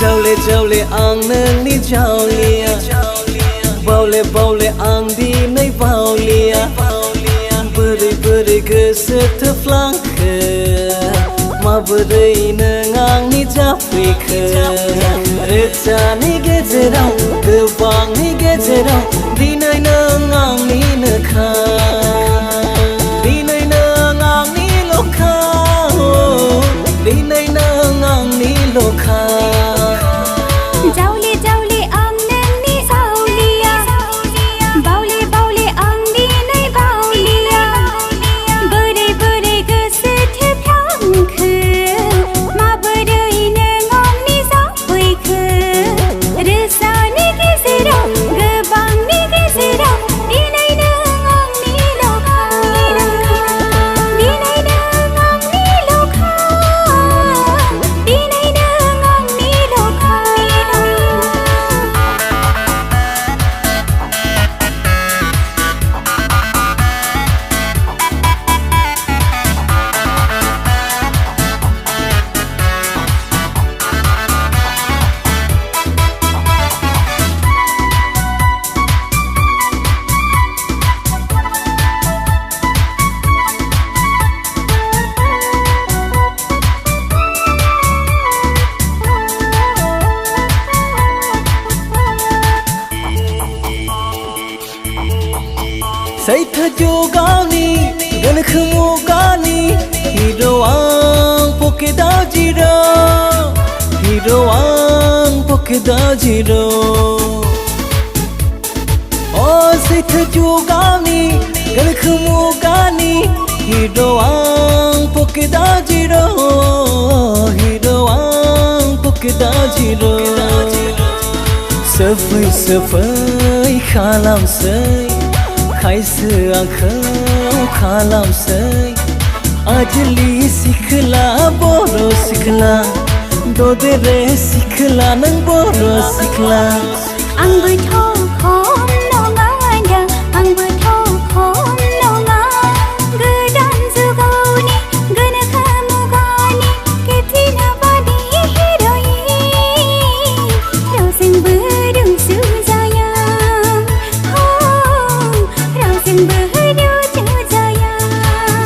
Jauhle jauhle ang nani jaulia Baule baule ang di nai baulia Beri beri goso teflangke Maberi nengang ni japike Reca ni gezerau Gebang ni gezerau Dinai nengang ni nekang Dinai nengang ni lokang Dinai nengang ni lokang Say thajo gani gan khmo gani hero ang pokeda jiro hero ang pokeda jiro Oh say thajo gani gan khmo gani hero ang pokeda jiro hero ang pokeda jiro Safai safai khalam say Kaise akhau khalam say Ajli sikhla boro sikhla Dodere sikhla nang boro sikhla Ang bertho khom no nganya Ang bertho khom no nga Gedan zugoni gana khamu gani Ketina badi hiroi Roseng berung suzayang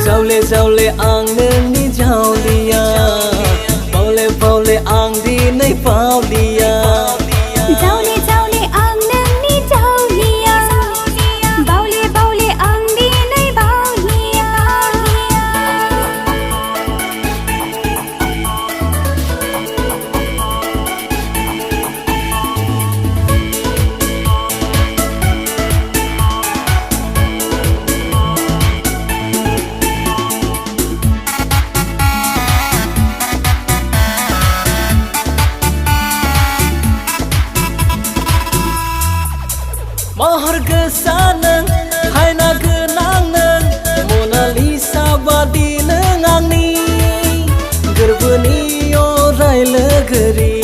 Jauhle jauhle ang nani jaulia Baule baule ang di nai baulia Jauhle jauhle ang nani jaulia Baule baule ang di nai baulia Mahar gesanang hai na genang nang Mona Lisa badi nengang ni Gerbeni orai legeri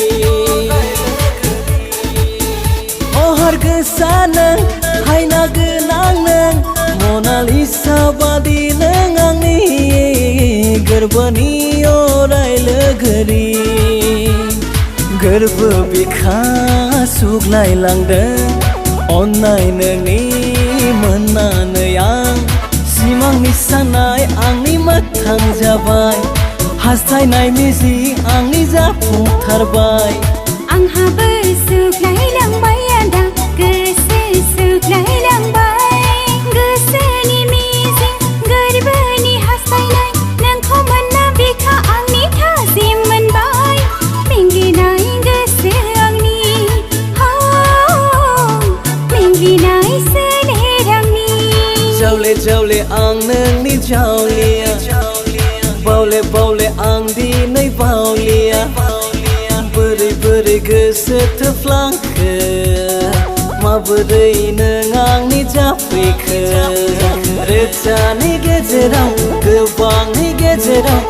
Mahar gesanang hai na genang nang Mona Lisa badi nengang ni Gerbeni orai legeri Gerb bikha suglai langdeng Onai nani menana yang Simang ni sanai angni matang jabai Hastai nai misi angni japung tarbai Ang habe suglai langbai ada Gese suglai langbai Gese ni misi Gerbani hastai nai Nang khoman na bika angni thasim menbai Minggi nai gese angni Jauhle jauhle ang nani jaulia Baule baule ang di nai baulia Beri beri goso teflangke Maberi nengang ni japike Reca ni gezerau Gebang ni gezerau